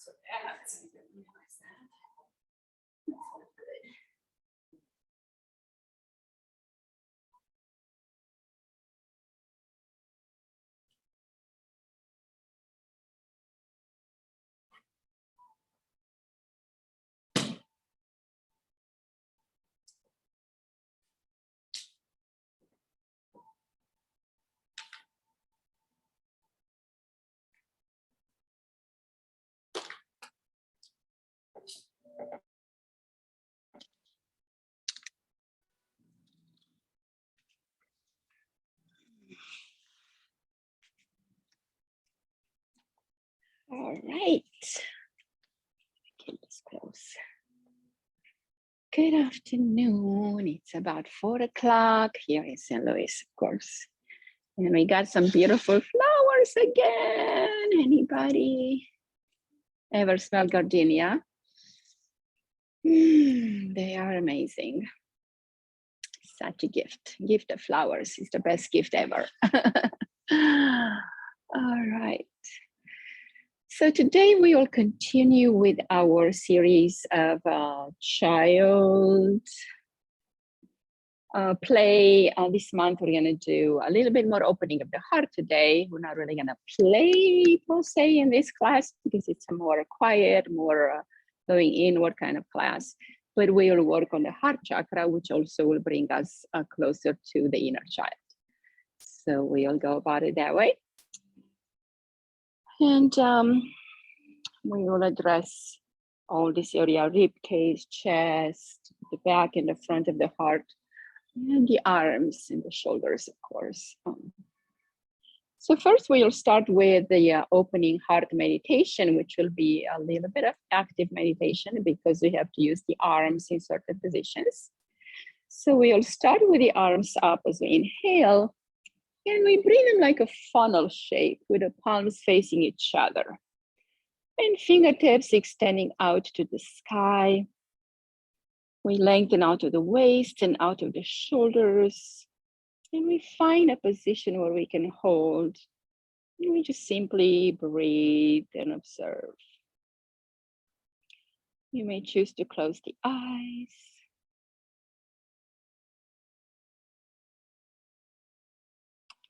so bad. So you didn't realize that. That's not good. All right. Okay, let's close. Good afternoon. It's about 4 o'clock here in St. Louis, of course. And we got some beautiful flowers again. Anybody ever smell gardenia? They are amazing. Such a gift. Gift of flowers is the best gift ever. All right. So today we will continue with our series of child play. This month we're going to do a little bit more opening of the heart today. We're not really going to play per se in this class because it's a more quiet, more going inward kind of class. But we will work on the heart chakra, which also will bring us closer to the inner child. So we'll go about it that way. And we will address all this area: rib cage, chest, the back and the front of the heart, and the arms and the shoulders, of course. So first we'll start with the opening heart meditation, which will be a little bit of active meditation because we have to use the arms in certain positions. So we'll start with the arms up as we inhale, and we bring them like a funnel shape with the palms facing each other and fingertips extending out to the sky. We lengthen out of the waist and out of the shoulders. And we find a position where we can hold. And we just simply breathe and observe. You may choose to close the eyes.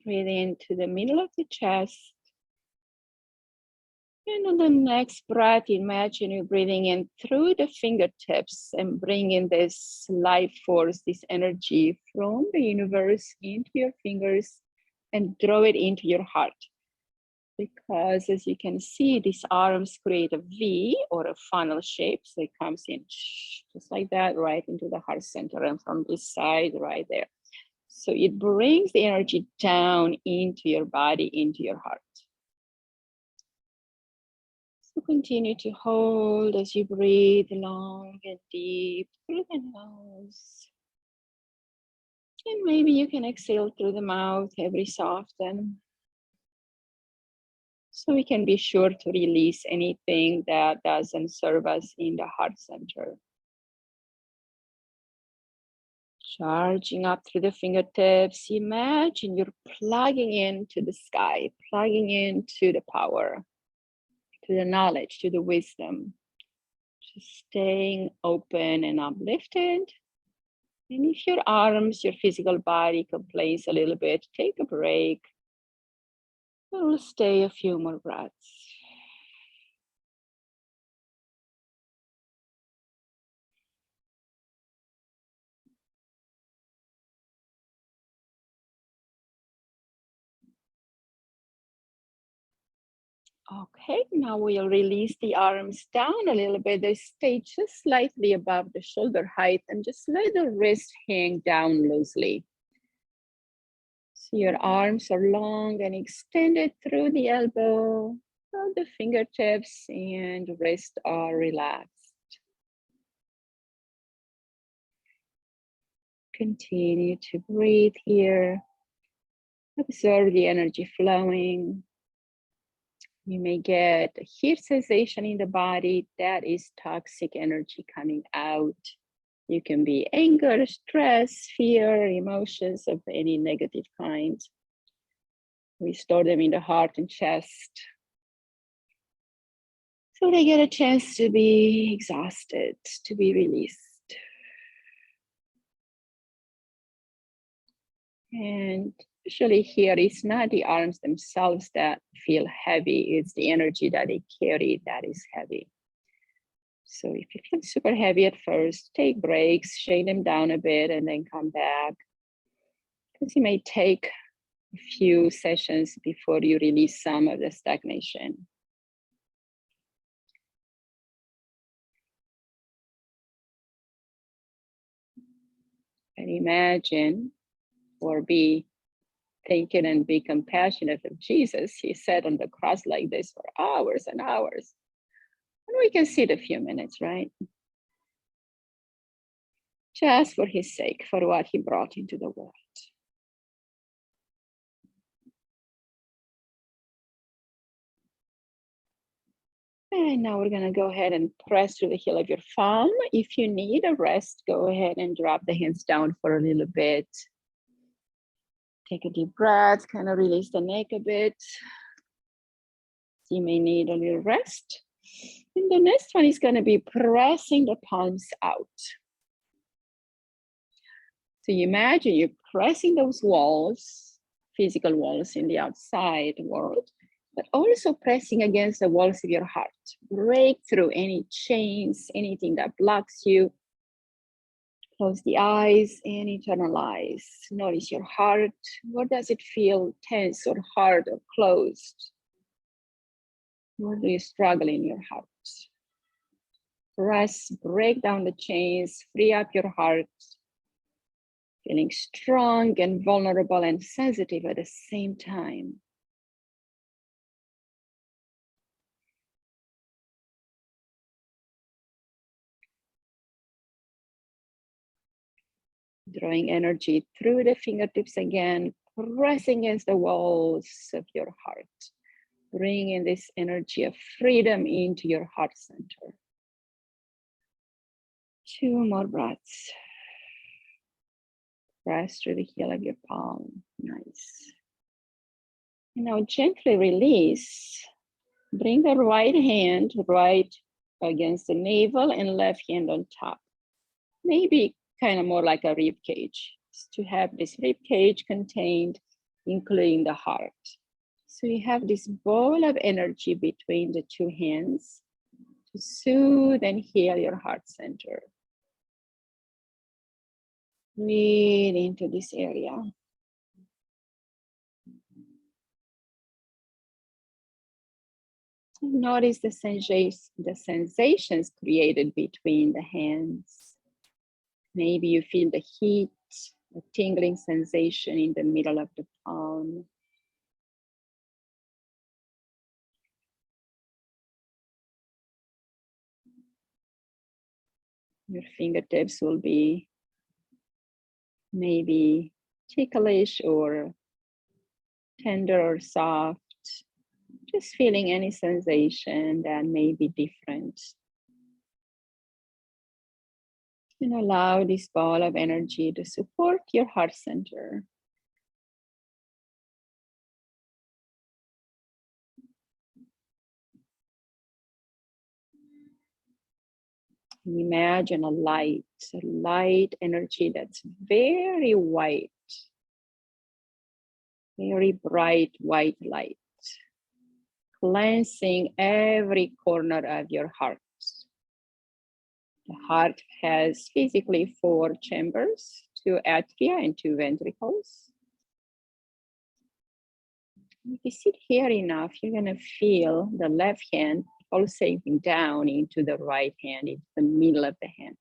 Breathe into the middle of the chest. And on the next breath, imagine you breathing in through the fingertips and bringing this life force, this energy from the universe into your fingers and draw it into your heart. Because as you can see, these arms create a V or a funnel shape. So it comes in just like that, right into the heart center, and from this side, right there. So it brings the energy down into your body, into your heart. So continue to hold as you breathe long and deep through the nose. And maybe you can exhale through the mouth every so often. So we can be sure to release anything that doesn't serve us in the heart center. Charging up through the fingertips, imagine you're plugging into the sky, plugging into the power, to the knowledge, to the wisdom. Just staying open and uplifted. And if your arms, your physical body complains a little bit, take a break. We'll stay a few more breaths. Okay, now we'll release the arms down a little bit. They stay just slightly above the shoulder height and just let the wrist hang down loosely. So your arms are long and extended through the elbow. So the fingertips and wrist are relaxed. Continue to breathe here. Observe the energy flowing. You may get a heat sensation in the body. That is toxic energy coming out. You can be anger, stress, fear, emotions of any negative kind. We store them in the heart and chest. So they get a chance to be exhausted, to be released. And usually here, it's not the arms themselves that feel heavy, it's the energy that they carry that is heavy. So if you feel super heavy at first, take breaks, shake them down a bit, and then come back. Because it may take a few sessions before you release some of the stagnation. And imagine or be thinking and be compassionate of Jesus. He sat on the cross like this for hours and hours. And we can sit a few minutes, right? Just for his sake, for what he brought into the world. And now we're gonna go ahead and press through the heel of your thumb. If you need a rest, go ahead and drop the hands down for a little bit. Take a deep breath, kind of release the neck a bit. You may need a little rest. And the next one is gonna be pressing the palms out. So you imagine you're pressing those walls, physical walls in the outside world, but also pressing against the walls of your heart. Break through any chains, anything that blocks you. Close the eyes and internalize. Notice your heart. Where does it feel tense or hard or closed? Where do you struggle in your heart? Press, break down the chains, free up your heart. Feeling strong and vulnerable and sensitive at the same time. Drawing energy through the fingertips again, pressing against the walls of your heart. Bringing this energy of freedom into your heart center. 2 more breaths. Press through the heel of your palm. Nice. And now gently release. Bring the right hand right against the navel and left hand on top. Maybe kind of more like a rib cage, to have this rib cage contained, including the heart. So you have this ball of energy between the 2 hands to soothe and heal your heart center. Breathe into this area. Notice the sensations created between the hands. Maybe you feel the heat, a tingling sensation in the middle of the palm. Your fingertips will be maybe ticklish or tender or soft. Just feeling any sensation that may be different. And allow this ball of energy to support your heart center. Imagine a light energy that's very white, very bright white light, cleansing every corner of your heart. The heart has physically 4 chambers, 2 atria and 2 ventricles. If you sit here enough, you're gonna feel the left hand pulsating down into the right hand, into the middle of the hand.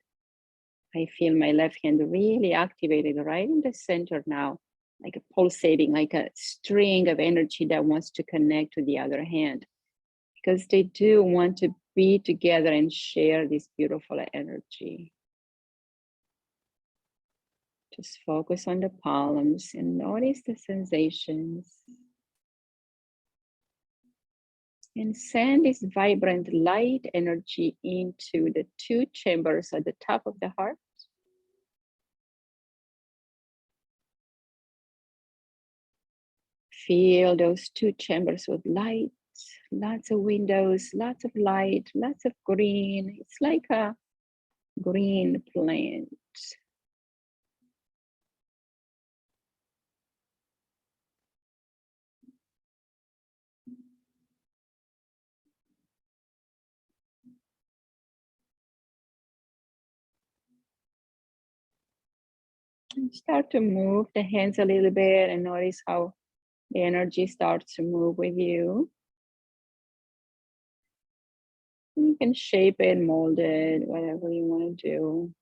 I feel my left hand really activated right in the center now, like a pulsating, like a string of energy that wants to connect to the other hand, because they do want to be together and share this beautiful energy. Just focus on the palms and notice the sensations. And send this vibrant light energy into the 2 chambers at the top of the heart. Fill those 2 chambers with light. lots of windows, lots of light, lots of green. It's like a green plant. And start to move the hands a little bit and notice how the energy starts to move with you. You can shape it, mold it, whatever you want to do.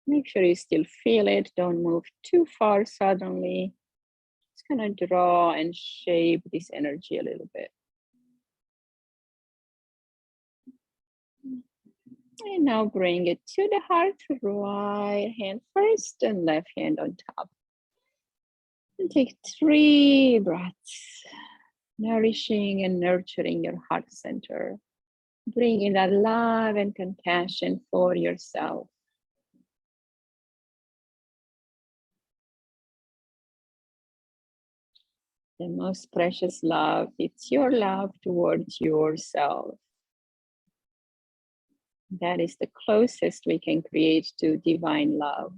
Make sure you still feel it. Don't move too far suddenly. Just gonna draw and shape this energy a little bit. And now bring it to the heart, right hand first and left hand on top. And take 3 breaths, nourishing and nurturing your heart center. Bringing that love and compassion for yourself. The most precious love, it's your love towards yourself. That is the closest we can create to divine love.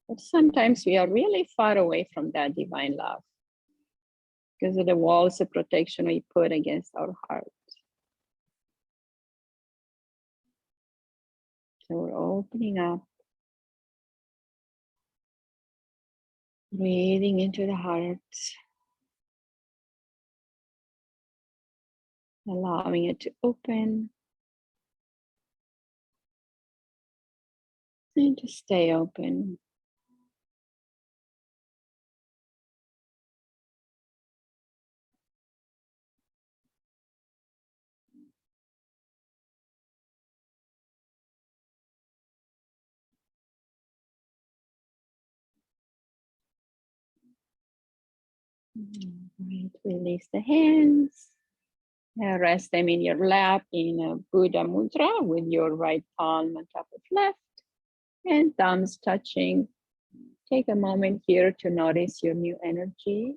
But sometimes we are really far away from that divine love because of the walls of protection we put against our heart. So we're opening up, breathing into the heart, allowing it to open and to stay open. Right, release the hands. Rest them in your lap in a Buddha mudra with your right palm on top of left and thumbs touching. Take a moment here to notice your new energy.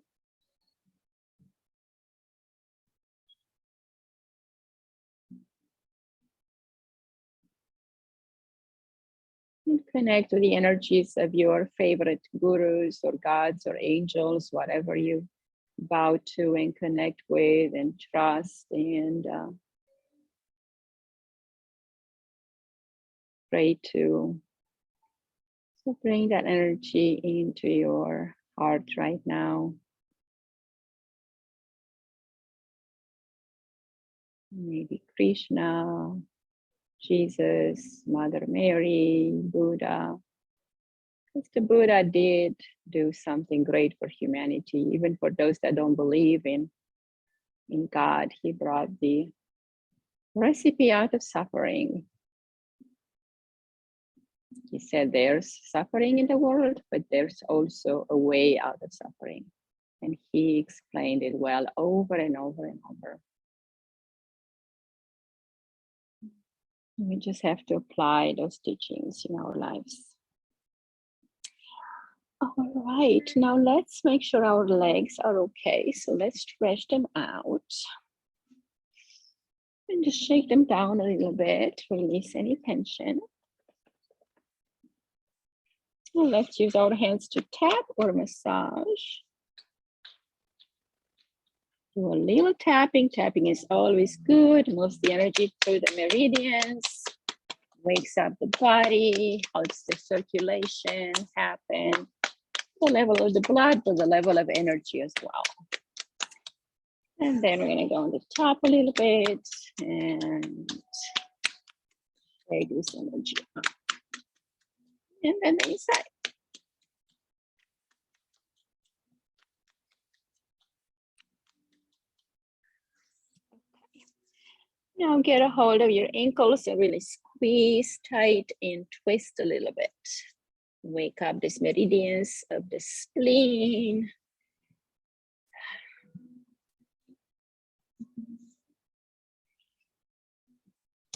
And connect to the energies of your favorite gurus or gods or angels, whatever you bow to and connect with and trust and pray to. So bring that energy into your heart right now. Maybe Krishna, Jesus, Mother Mary, Buddha. Because the Buddha did do something great for humanity, even for those that don't believe in God. He brought the recipe out of suffering. He said there's suffering in the world, but there's also a way out of suffering. And he explained it well over and over and over. We just have to apply those teachings in our lives. All right, now let's make sure our legs are okay. So let's stretch them out. And just shake them down a little bit, release any tension. And let's use our hands to tap or massage. Do a little tapping. Tapping is always good, moves the energy through the meridians, wakes up the body, helps the circulation happen. The level of the blood, but the level of energy as well. And then we're gonna go on the top a little bit and take this energy up. And then the inside. Now get a hold of your ankles and really squeeze tight and twist a little bit. Wake up these meridians of the spleen.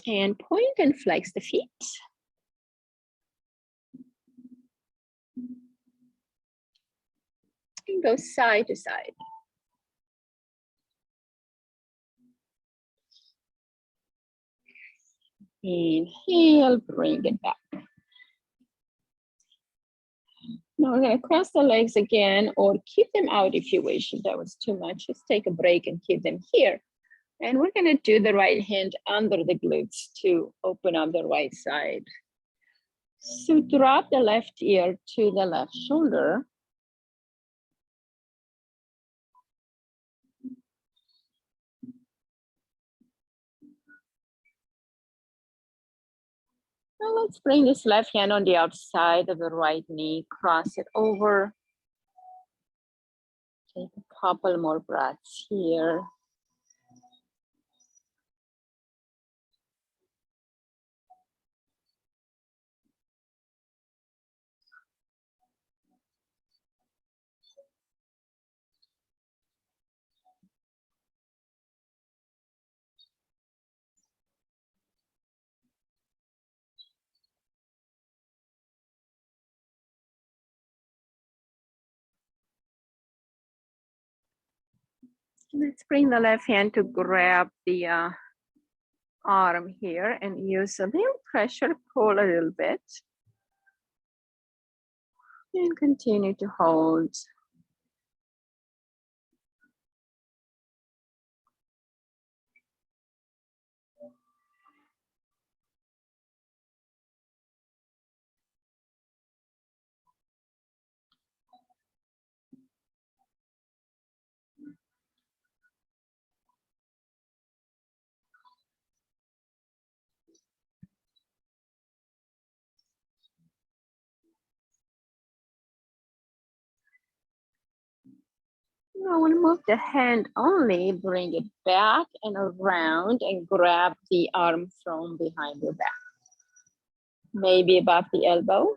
And point and flex the feet. And go side to side. Inhale, bring it back. Now we're gonna cross the legs again, or keep them out if you wish. If that was too much, just take a break and keep them here. And we're gonna do the right hand under the glutes to open up the right side. So drop the left ear to the left shoulder. Now let's bring this left hand on the outside of the right knee, cross it over. Take a couple more breaths here. Let's bring the left hand to grab the arm here and use a little pressure, pull a little bit. And continue to hold. Now I want to move the hand only, bring it back and around and grab the arm from behind your back. Maybe above the elbow.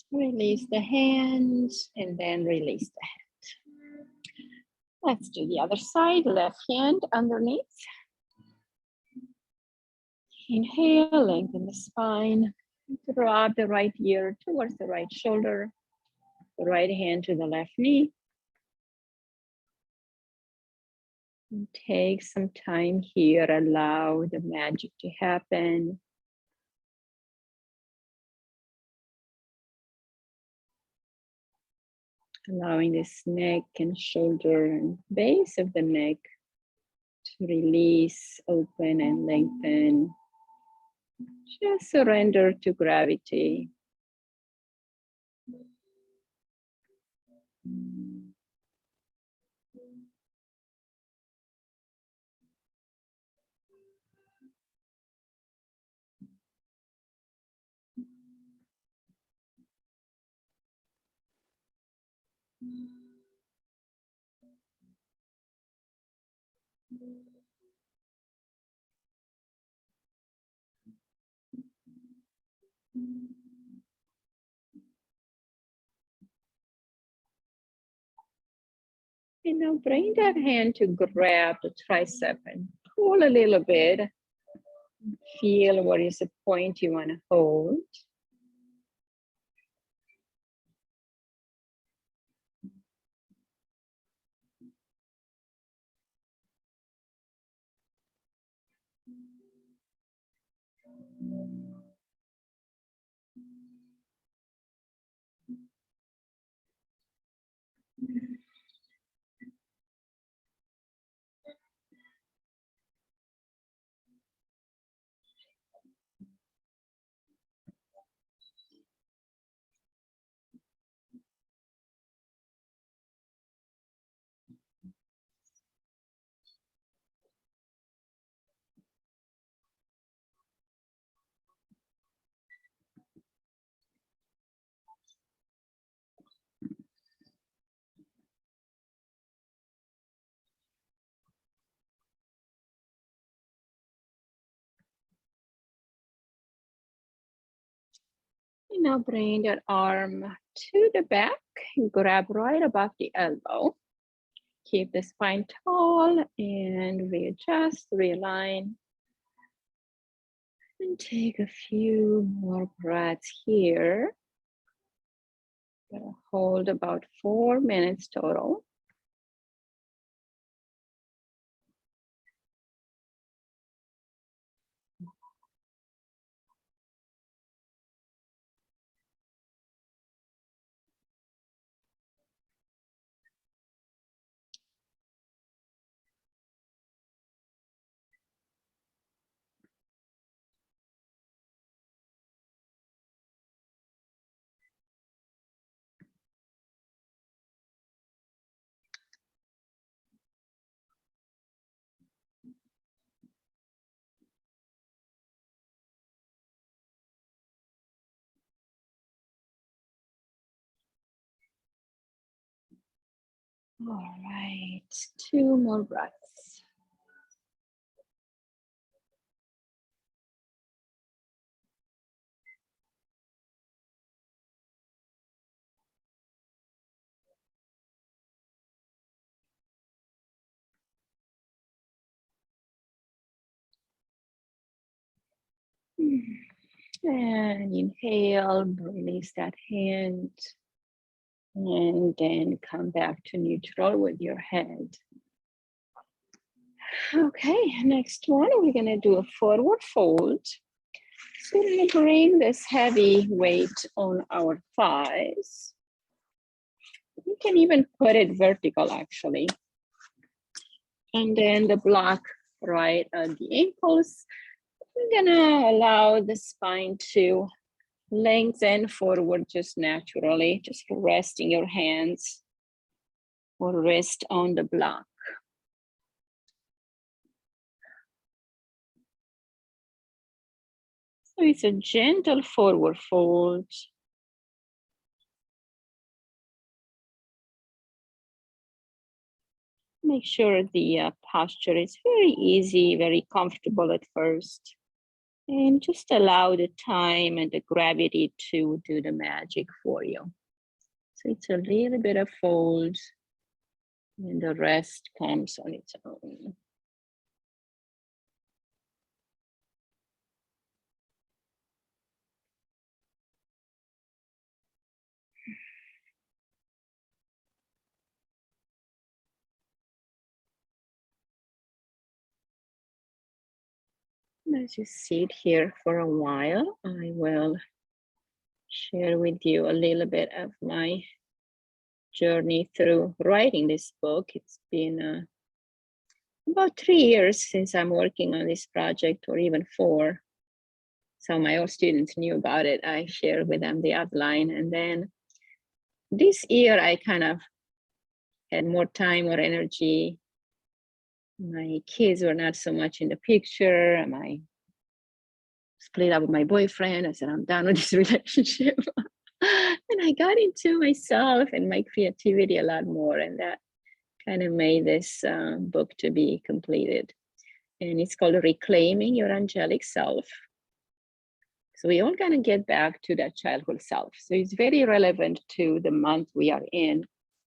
Release the hands and then release the hand. Let's do the other side, left hand underneath. Inhale, lengthen the spine. Drop the right ear towards the right shoulder. The right hand to the left knee. And take some time here, allow the magic to happen. Allowing this neck and shoulder and base of the neck to release, open and lengthen. Just surrender to gravity. And now bring that hand to grab the tricep and pull a little bit. Feel what is the point you want to hold. Now bring that arm to the back, grab right above the elbow. Keep the spine tall and readjust, realign. And take a few more breaths here. Gonna hold about 4 minutes total. All right, 2 more breaths. And inhale, release that hand. And then come back to neutral with your head. Okay, next one, we're gonna do a forward fold. So we're gonna bring this heavy weight on our thighs. You can even put it vertical actually. And then the block right at the ankles. We're gonna allow the spine to lengthen forward just naturally, just resting your hands or rest on the block. So it's a gentle forward fold. Make sure the posture is very easy, very comfortable at first. And just allow the time and the gravity to do the magic for you. So it's a little bit of fold and the rest comes on its own. As you sit here for a while, I will share with you a little bit of my journey through writing this book. It's been about 3 years since I'm working on this project, or even 4. So my old students knew about it. I shared with them the outline. And then this year I kind of had more time, more energy. My kids were not so much in the picture. And I split up with my boyfriend. I said, I'm done with this relationship. And I got into myself and my creativity a lot more. And that kind of made this book to be completed. And it's called Reclaiming Your Angelic Self. So we all gonna get back to that childhood self. So it's very relevant to the month we are in,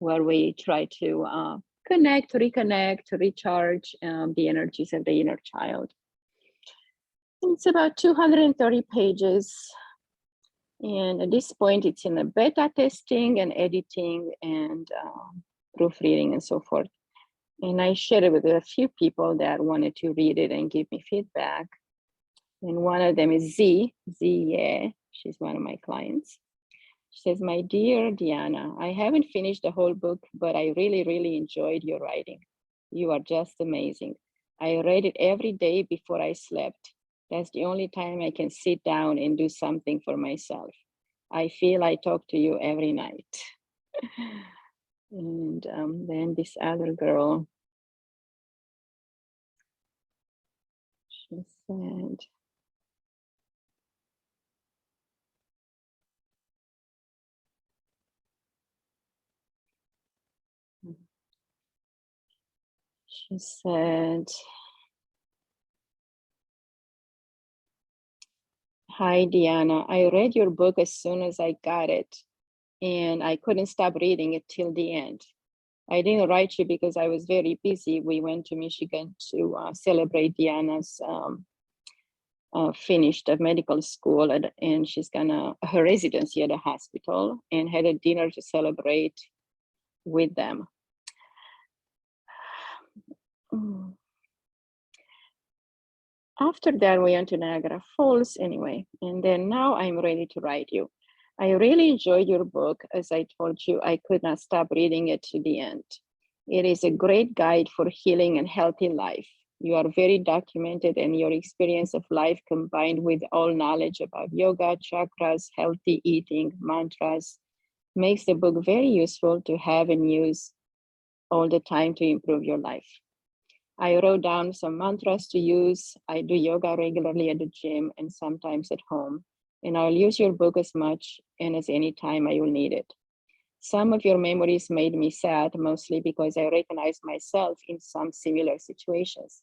where we try to connect, reconnect, recharge the energies of the inner child. It's about 230 pages. And at this point, it's in a beta testing and editing and proofreading and so forth. And I shared it with a few people that wanted to read it and give me feedback. And one of them is Z, yeah, she's one of my clients. She says, my dear Diana, I haven't finished the whole book, but I really, really enjoyed your writing. You are just amazing. I read it every day before I slept. That's the only time I can sit down and do something for myself. I feel I talk to you every night. And then this other girl, she said, Hi, Diana. I read your book as soon as I got it, and I couldn't stop reading it till the end. I didn't write you because I was very busy. We went to Michigan to celebrate Diana's finished of medical school, and she's gonna her residency at a hospital, and had a dinner to celebrate with them. After that, we went to Niagara Falls anyway, and then now I'm ready to write you. I really enjoyed your book. As I told you, I could not stop reading it to the end. It is a great guide for healing and healthy life. You are very documented, and your experience of life combined with all knowledge about yoga, chakras, healthy eating, mantras, makes the book very useful to have and use all the time to improve your life. I wrote down some mantras to use. I do yoga regularly at the gym and sometimes at home, and I'll use your book as much and as any time I will need it. Some of your memories made me sad, mostly because I recognized myself in some similar situations.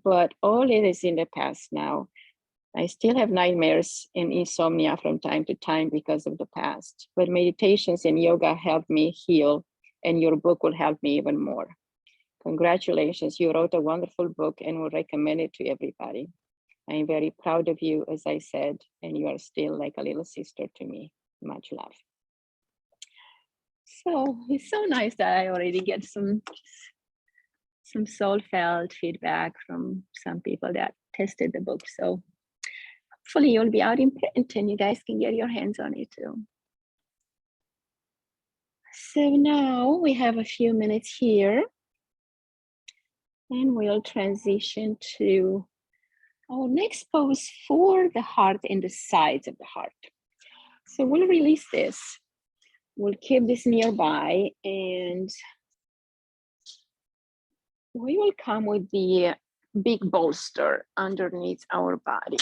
But all it is in the past now. I still have nightmares and insomnia from time to time because of the past, but meditations and yoga help me heal, and your book will help me even more. Congratulations, you wrote a wonderful book and will recommend it to everybody. I am very proud of you, as I said, and you are still like a little sister to me. Much love. So it's so nice that I already get some soul-felt feedback from some people that tested the book. So hopefully you'll be out in print and you guys can get your hands on it too. So now we have a few minutes here, and we'll transition to our next pose for the heart and the sides of the heart. So we'll release this. We'll keep this nearby, and we will come with the big bolster underneath our body.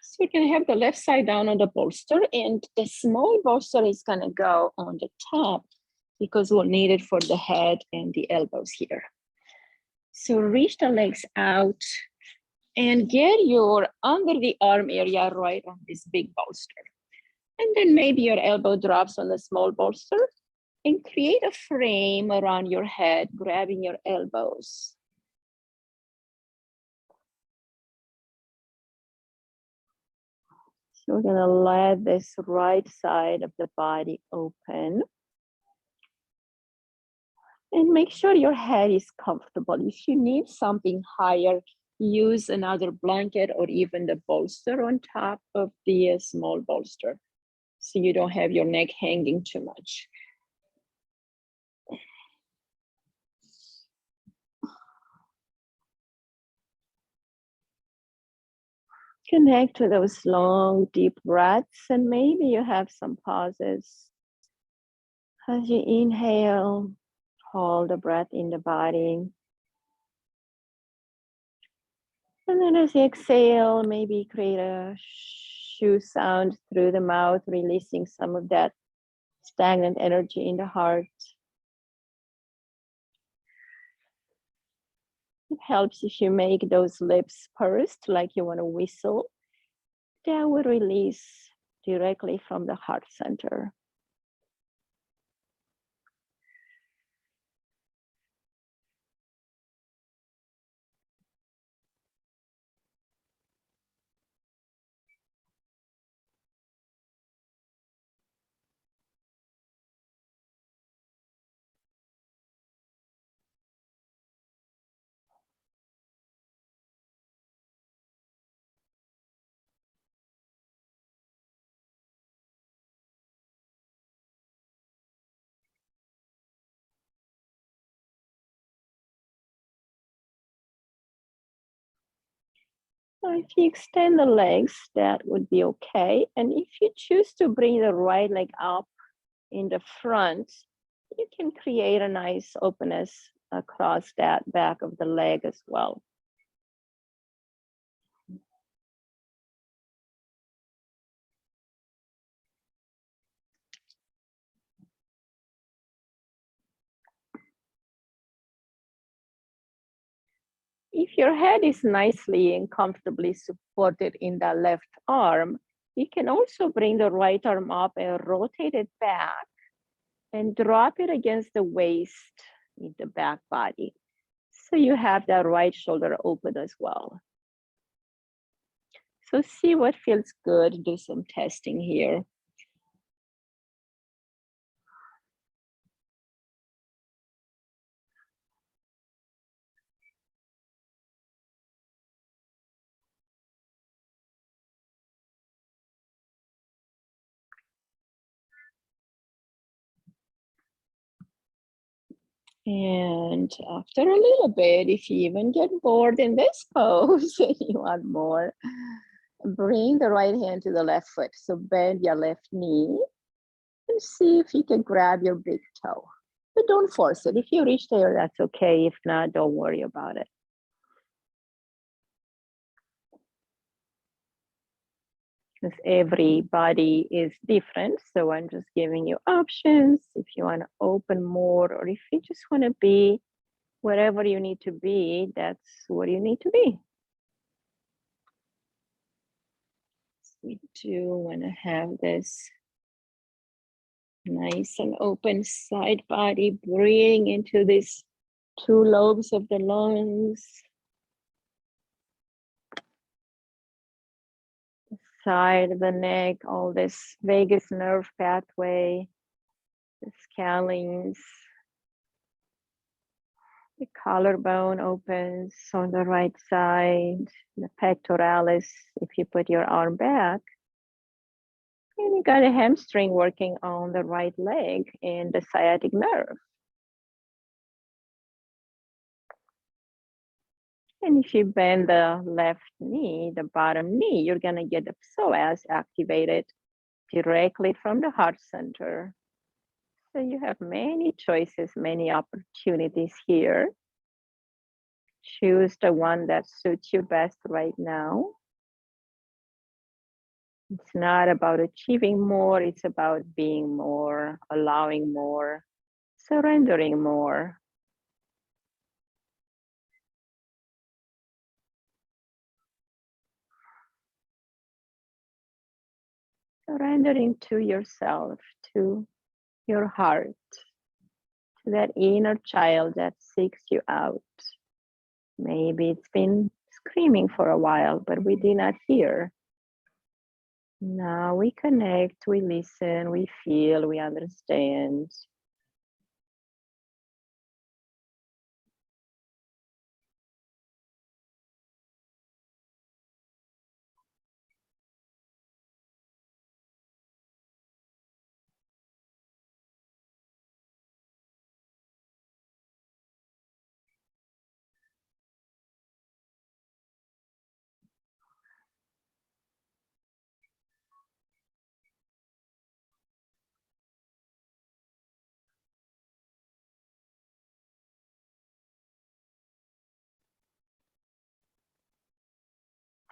So we're gonna have the left side down on the bolster, and the small bolster is gonna go on the top because we'll need it for the head and the elbows here. So reach the legs out and get your under the arm area right on this big bolster. And then maybe your elbow drops on the small bolster, and create a frame around your head, grabbing your elbows. So we're gonna let this right side of the body open. And make sure your head is comfortable. If you need something higher, use another blanket or even the bolster on top of the small bolster, so you don't have your neck hanging too much. Connect to those long, deep breaths, and maybe you have some pauses. As you inhale, hold the breath in the body. And then as you exhale, maybe create a shoo sound through the mouth, releasing some of that stagnant energy in the heart. It helps if you make those lips pursed like you want to whistle. That will release directly from the heart center. So if you extend the legs, that would be okay. And if you choose to bring the right leg up in the front, you can create a nice openness across that back of the leg as well. If your head is nicely and comfortably supported in the left arm, you can also bring the right arm up and rotate it back and drop it against the waist in the back body. So you have that right shoulder open as well. So see what feels good, do some testing here. And after a little bit, if you even get bored in this pose and you want more, bring the right hand to the left foot. So bend your left knee and see if you can grab your big toe. But don't force it. If you reach there, that's okay. If not, don't worry about it. Because every body is different. So I'm just giving you options. If you want to open more, or if you just want to be wherever you need to be, that's where you need to be. We do want to have this nice and open side body, breathing into these two lobes of the lungs. The side of the neck, all this vagus nerve pathway, the scalings. The collarbone opens on the right side, the pectoralis, if you put your arm back. And you got a hamstring working on the right leg and the sciatic nerve. And if you bend the left knee, the bottom knee, you're gonna get the psoas activated directly from the heart center. So you have many choices, many opportunities here. Choose the one that suits you best right now. It's not about achieving more, it's about being more, allowing more, surrendering more. Surrendering to yourself, to your heart, to that inner child that seeks you out. Maybe it's been screaming for a while, but we did not hear. Now we connect, we listen, we feel, we understand.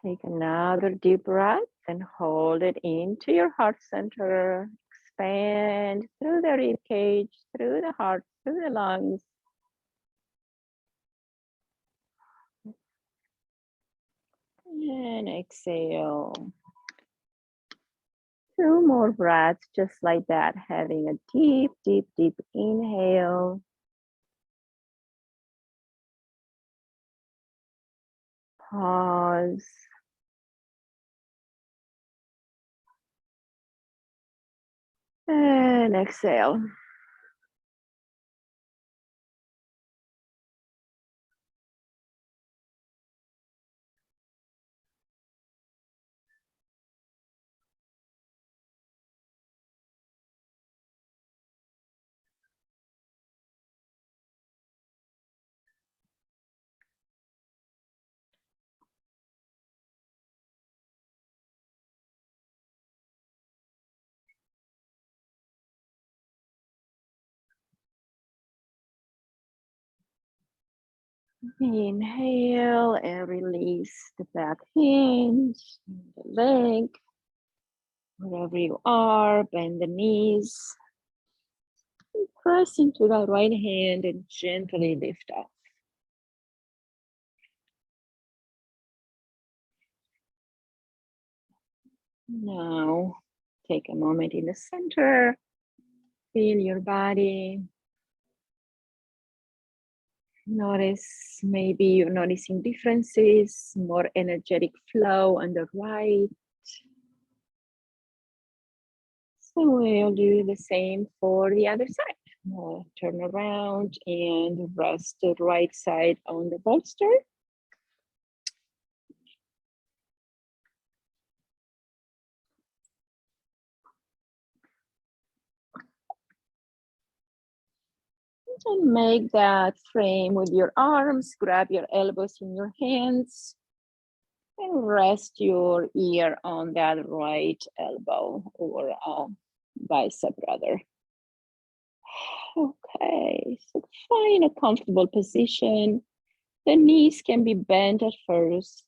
Take another deep breath and hold it into your heart center. Expand through the rib cage, through the heart, through the lungs. And exhale. 2 more breaths, just like that. Having a deep, deep, deep inhale. Pause. And exhale. Inhale and release the back hinge, the leg, wherever you are, bend the knees. And press into the right hand and gently lift up. Now, take a moment in the center, feel your body. Notice, maybe you're noticing differences, more energetic flow on the right. So we'll do the same for the other side. We'll turn around and rest the right side on the bolster. And make that frame with your arms, grab your elbows in your hands, and rest your ear on that right elbow or bicep rather. Okay, so find a comfortable position. The knees can be bent at first.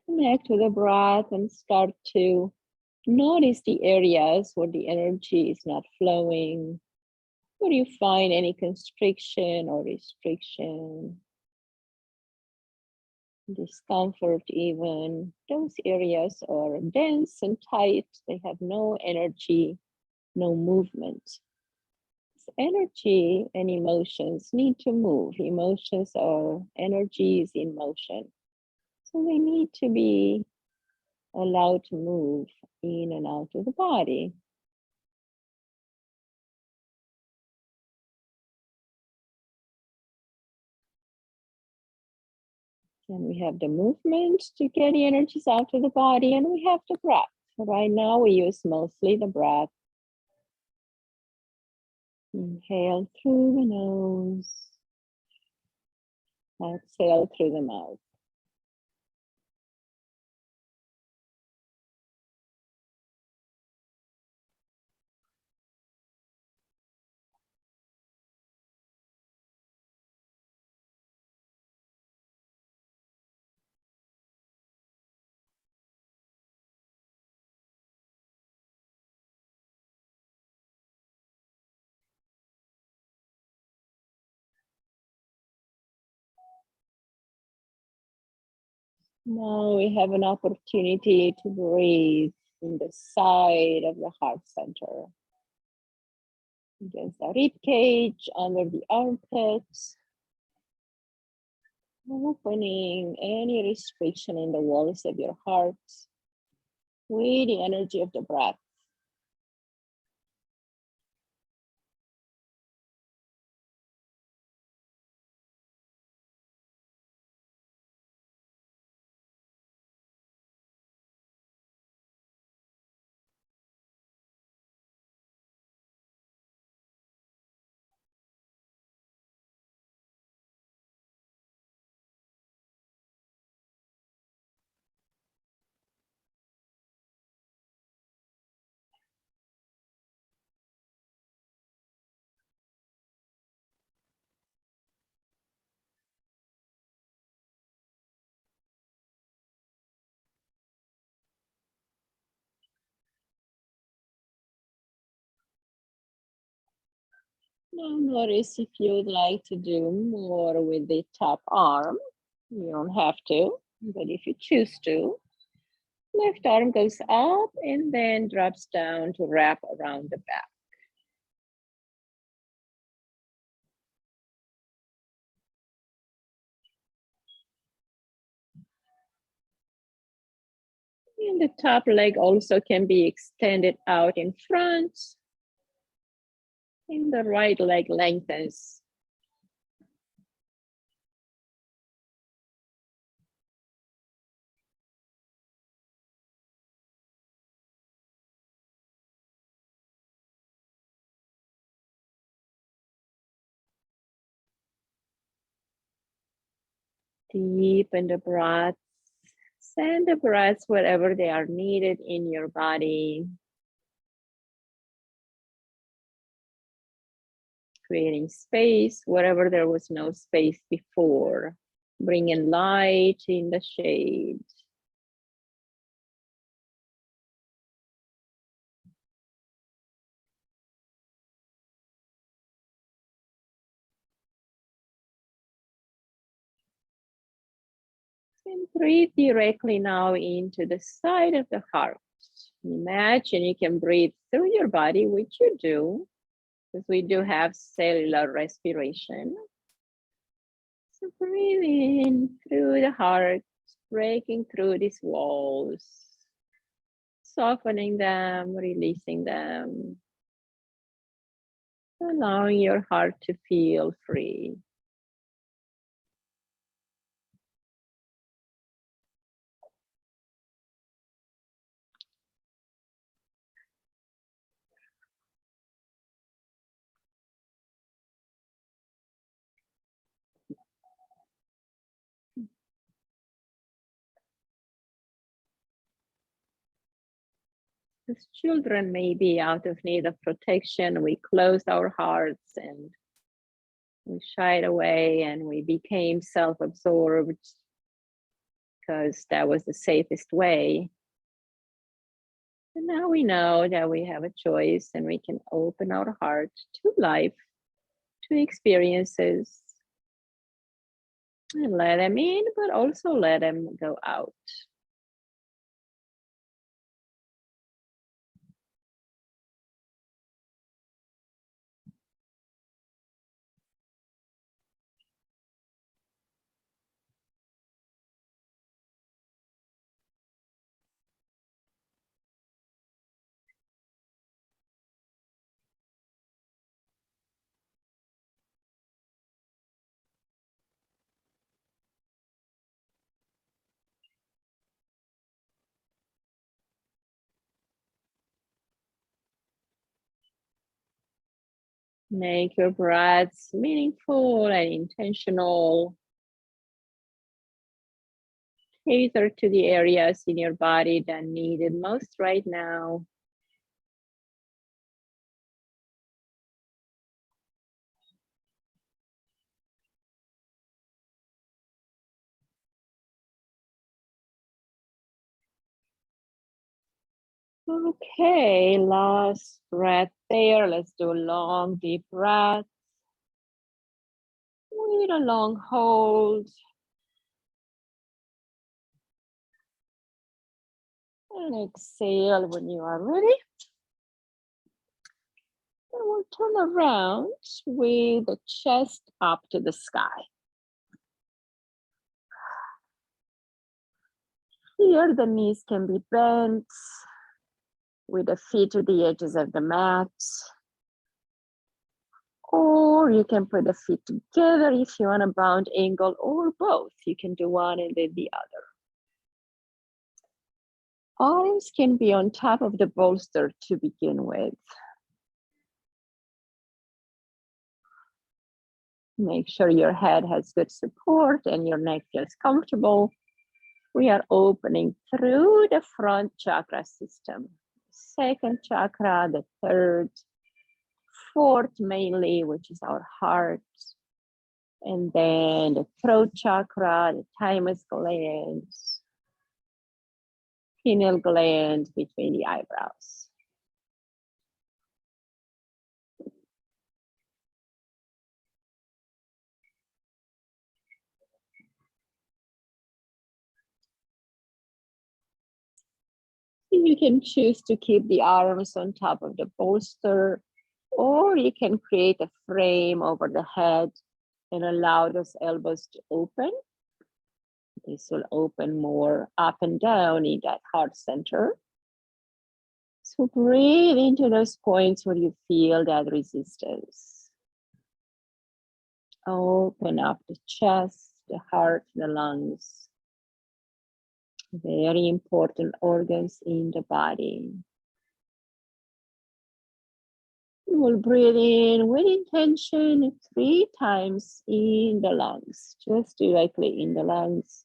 Connect to the breath and start to notice the areas where the energy is not flowing. Where you find any constriction or restriction, discomfort even. Those areas are dense and tight. They have no energy, no movement. So energy and emotions need to move. Emotions are energies in motion. So they need to be allowed to move in and out of the body. And we have the movement to get the energies out of the body, and we have the breath. Right now we use mostly the breath. Inhale through the nose, exhale through the mouth. Now we have an opportunity to breathe in the side of the heart center. Against the rib cage, under the armpits. Opening any restriction in the walls of your heart with the energy of the breath. Now notice if you'd like to do more with the top arm. You don't have to, but if you choose to, left arm goes up and then drops down to wrap around the back. And the top leg also can be extended out in front. And the right leg lengthens. Deepen the breath. Send the breaths wherever they are needed in your body. Creating space wherever there was no space before. Bringing light in the shade. And breathe directly now into the side of the heart. Imagine you can breathe through your body, which you do, because we do have cellular respiration. So breathe in through the heart, breaking through these walls, softening them, releasing them, allowing your heart to feel free. As children may be out of need of protection, we closed our hearts and we shied away and we became self-absorbed because that was the safest way. And now we know that we have a choice and we can open our heart to life, to experiences, and let them in, but also let them go out. Make your breaths meaningful and intentional. Cater to the areas in your body that need it most right now. Okay, last breath there. Let's do a long, deep breath. With a long hold. And exhale when you are ready. And we'll turn around with the chest up to the sky. Here, the knees can be bent with the feet to the edges of the mat. Or you can put the feet together if you want a bound angle, or both. You can do one and then the other. Arms can be on top of the bolster to begin with. Make sure your head has good support and your neck feels comfortable. We are opening through the front chakra system. Second chakra, the third, fourth mainly, which is our heart. And then the throat chakra, the thymus gland, pineal gland between the eyebrows. You can choose to keep the arms on top of the bolster, or you can create a frame over the head and allow those elbows to open. This will open more up and down in that heart center. So breathe into those points where you feel that resistance. Open up the chest, the heart, the lungs. Very important organs in the body. You will breathe in with intention 3 times in the lungs, just directly in the lungs.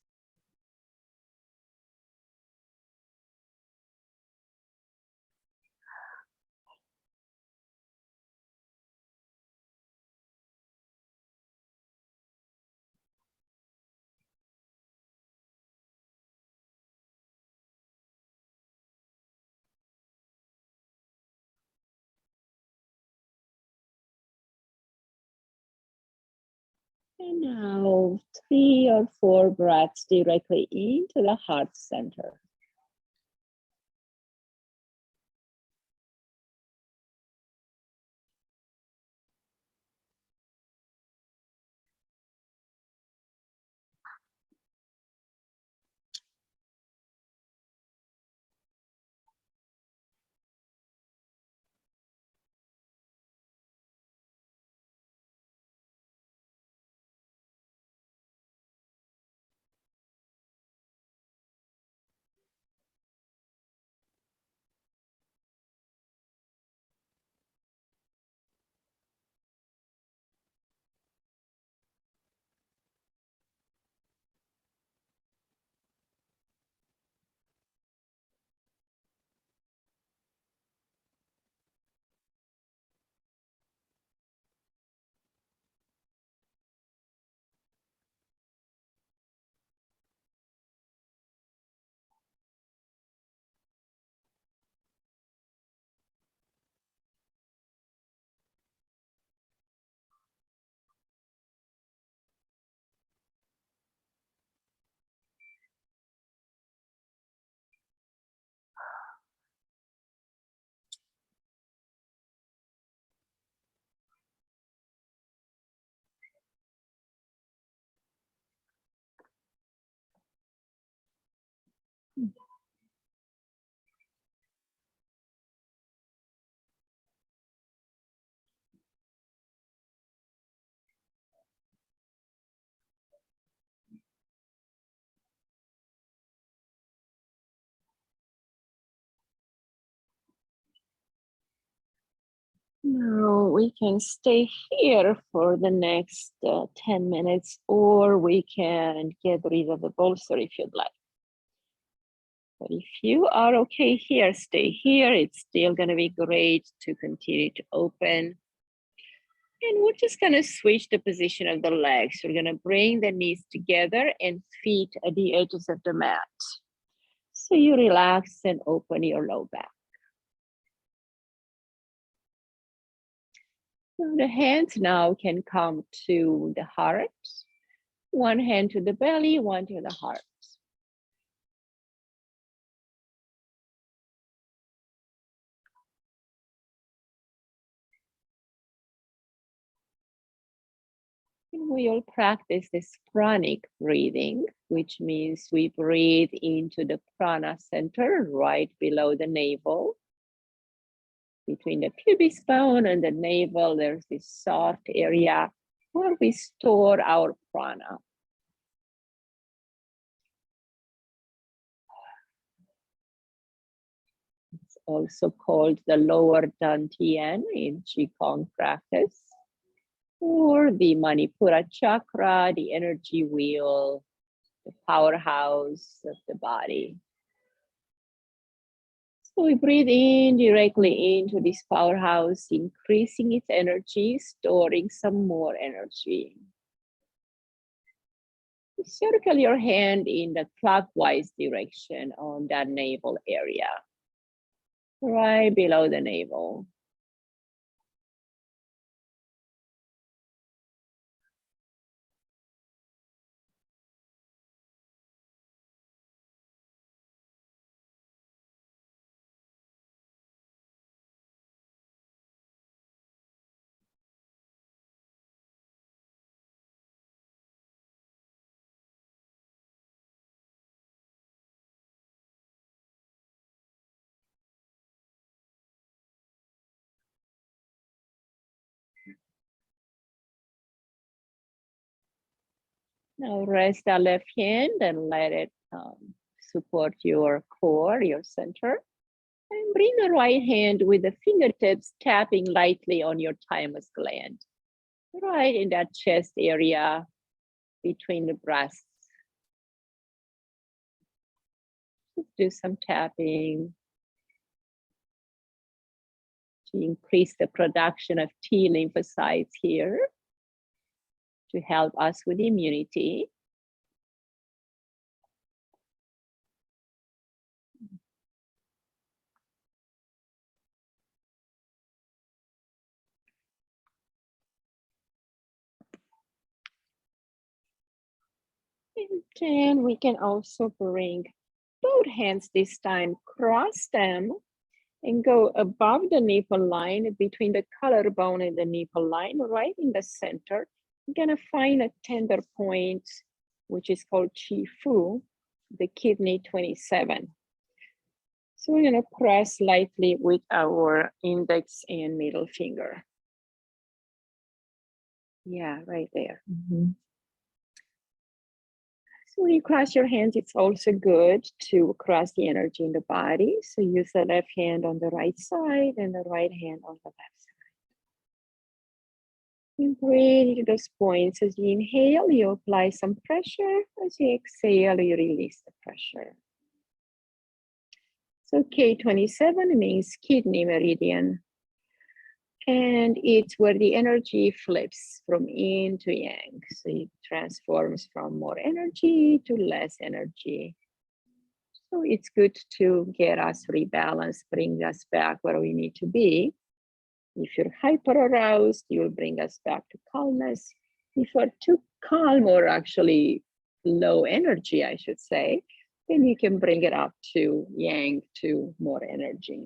And now 3 or 4 breaths directly into the heart center. Now we can stay here for the next 10 minutes, or we can get rid of the bolster if you'd like. But if you are okay here, stay here. It's still gonna be great to continue to open. And we're just gonna switch the position of the legs. We're gonna bring the knees together and feet at the edges of the mat. So you relax and open your low back. So the hands now can come to the heart. One hand to the belly, one to the heart. And we all practice this pranic breathing, which means we breathe into the prana center right below the navel. Between the pubic bone and the navel, there's this soft area where we store our prana. It's also called the lower dantian in Qigong practice, or the Manipura chakra, the energy wheel, the powerhouse of the body. So we breathe in directly into this powerhouse, increasing its energy, storing some more energy. Circle your hand in the clockwise direction on that navel area, right below the navel. Now rest the left hand and let it support your core, your center. And bring the right hand with the fingertips tapping lightly on your thymus gland, right in that chest area between the breasts. Just do some tapping to increase the production of T lymphocytes here to help us with immunity. And we can also bring both hands this time, cross them and go above the nipple line, between the collarbone and the nipple line, right in the center. We're gonna find a tender point, which is called Chi Fu, the kidney 27. So we're gonna press lightly with our index and middle finger. Yeah, right there. So when you cross your hands, it's also good to cross the energy in the body. So use the left hand on the right side and the right hand on the left side. You breathe into those points. As you inhale, you apply some pressure. As you exhale, you release the pressure. So K27 means kidney meridian. And it's where the energy flips from yin to yang. So it transforms from more energy to less energy. So it's good to get us rebalanced, bring us back where we need to be. If you're hyper aroused, you'll bring us back to calmness. If you're too calm or actually low energy, I should say, then you can bring it up to yang, to more energy.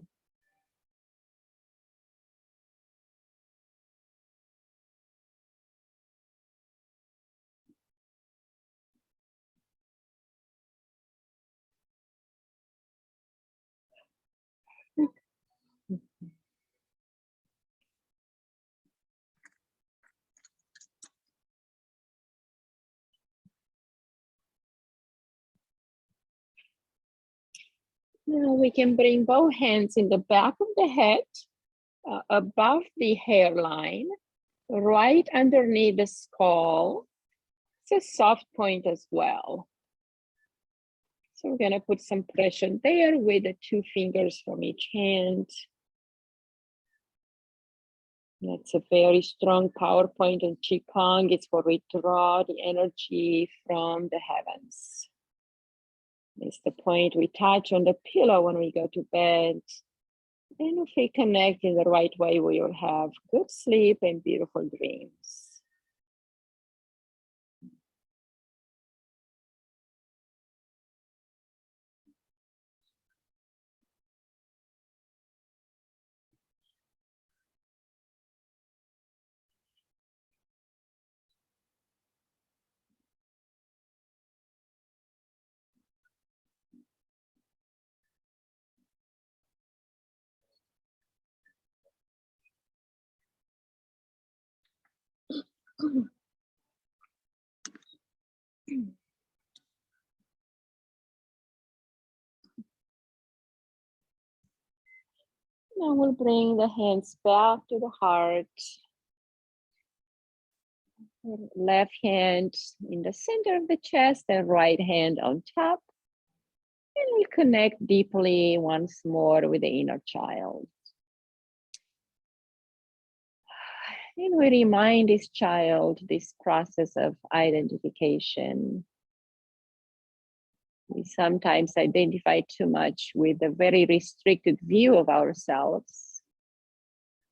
Now we can bring both hands in the back of the head, above the hairline, right underneath the skull. It's a soft point as well. So we're gonna put some pressure there with the 2 fingers from each hand. That's a very strong power point in Qigong. It's where we draw the energy from the heavens. It's the point we touch on the pillow when we go to bed. And if we connect in the right way, we will have good sleep and beautiful dreams. Now we'll bring the hands back to the heart. Left hand in the center of the chest and right hand on top. And we'll connect deeply once more with the inner child. And we remind this child this process of identification. We sometimes identify too much with a very restricted view of ourselves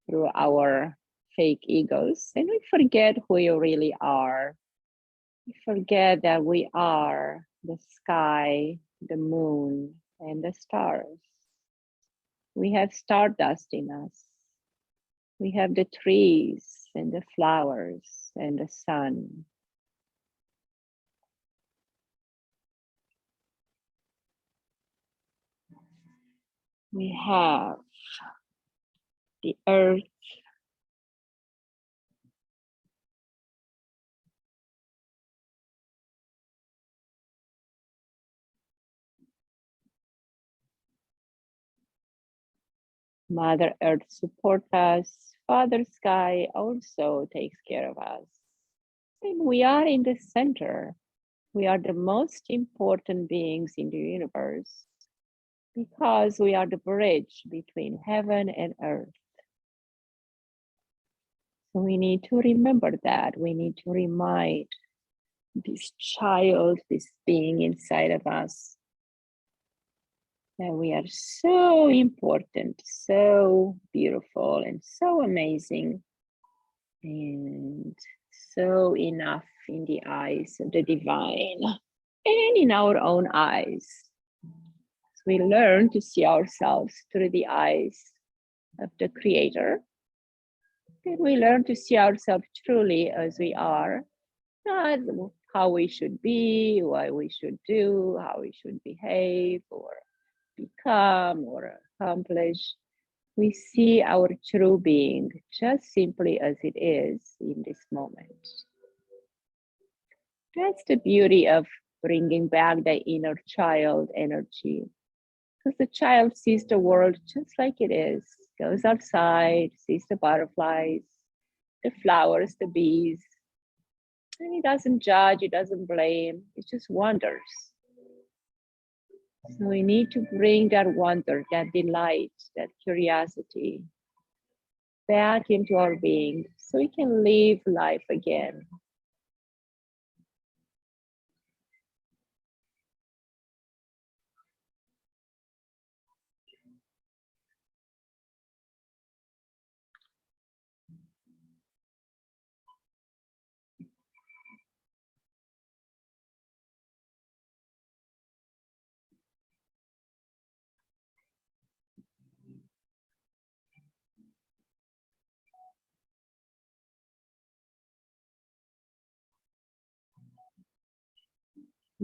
through our fake egos, and we forget who you really are. We forget that we are the sky, the moon, and the stars. We have stardust in us. We have the trees and the flowers and the sun. We have the earth, Mother Earth supports us. Father Sky also takes care of us. And we are in the center. We are the most important beings in the universe because we are the bridge between heaven and earth. So we need to remember that. We need to remind this child, this being inside of us, that we are so important, so beautiful, and so amazing, and so enough in the eyes of the divine. and in our own eyes. So we learn to see ourselves through the eyes of the Creator. And we learn to see ourselves truly as we are, not how we should be, what we should do, how we should behave or become or accomplish. We see our true being just simply as it is in this moment. That's the beauty of bringing back the inner child energy, because the child sees the world just like it is, goes outside, sees the butterflies, the flowers, the bees, and he doesn't judge, he doesn't blame, he just wonders. So we need to bring that wonder, that delight, that curiosity back into our being so we can live life again.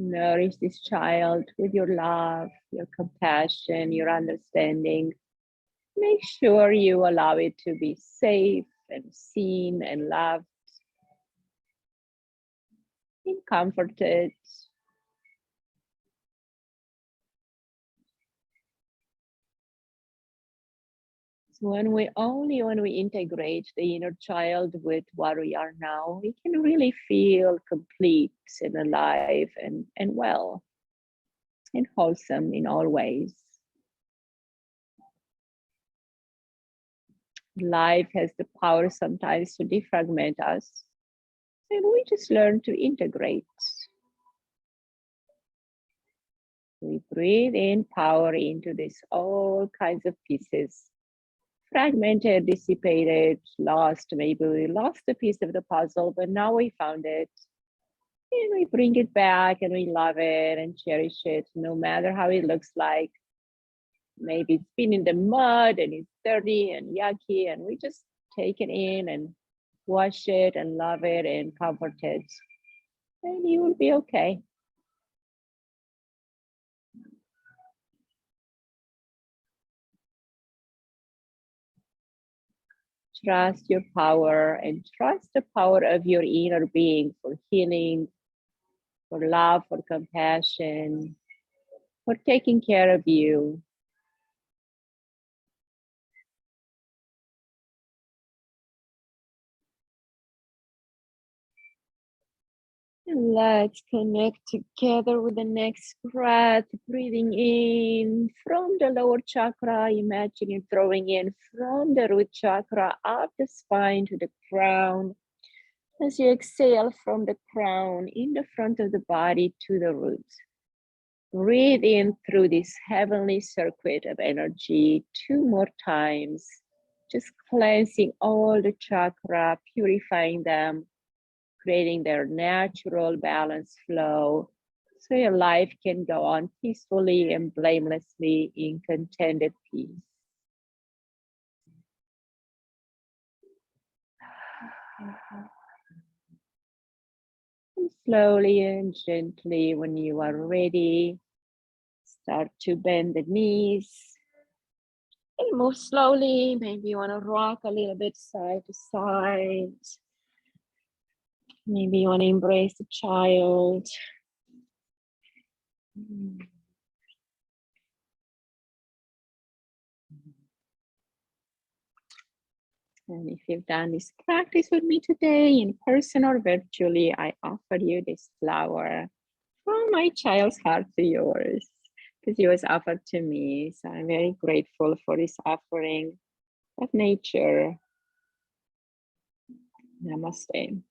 Nourish this child with your love, your compassion, your understanding. Make sure you allow it to be safe and seen and loved and comforted. So when we integrate the inner child with what we are now, we can really feel complete and alive and well and wholesome in all ways. Life has the power sometimes to defragment us, and we just learn to integrate. We breathe in power into this all kinds of pieces, fragmented, dissipated, lost. Maybe we lost a piece of the puzzle, but now we found it. And we bring it back and we love it and cherish it, no matter how it looks like. Maybe it's been in the mud and it's dirty and yucky, and we just take it in and wash it and love it and comfort it. And you will be okay. Trust your power and trust the power of your inner being for healing, for love, for compassion, for taking care of you. And let's connect together with the next breath, breathing in from the lower chakra. Imagine you throwing in from the root chakra up the spine to the crown. As you exhale from the crown in the front of the body to the roots. Breathe in through this heavenly circuit of energy 2 more times, just cleansing all the chakra, purifying them, creating their natural balanced flow so your life can go on peacefully and blamelessly in contented peace. And slowly and gently, when you are ready, start to bend the knees and move slowly. Maybe you want to rock a little bit side to side. Maybe you want to embrace the child. And if you've done this practice with me today, in person or virtually, I offer you this flower from my child's heart to yours, because it was offered to me. So I'm very grateful for this offering of nature. Namaste.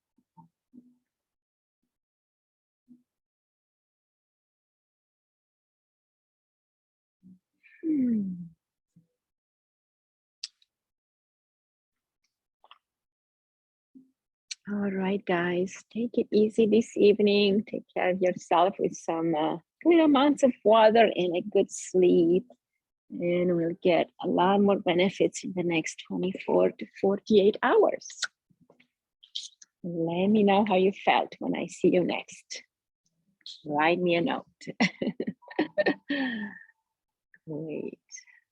All right, guys, take it easy this evening. Take care of yourself with some good amounts of water and a good sleep. And we'll get a lot more benefits in the next 24 to 48 hours. Let me know how you felt when I see you next. Write me a note. Great.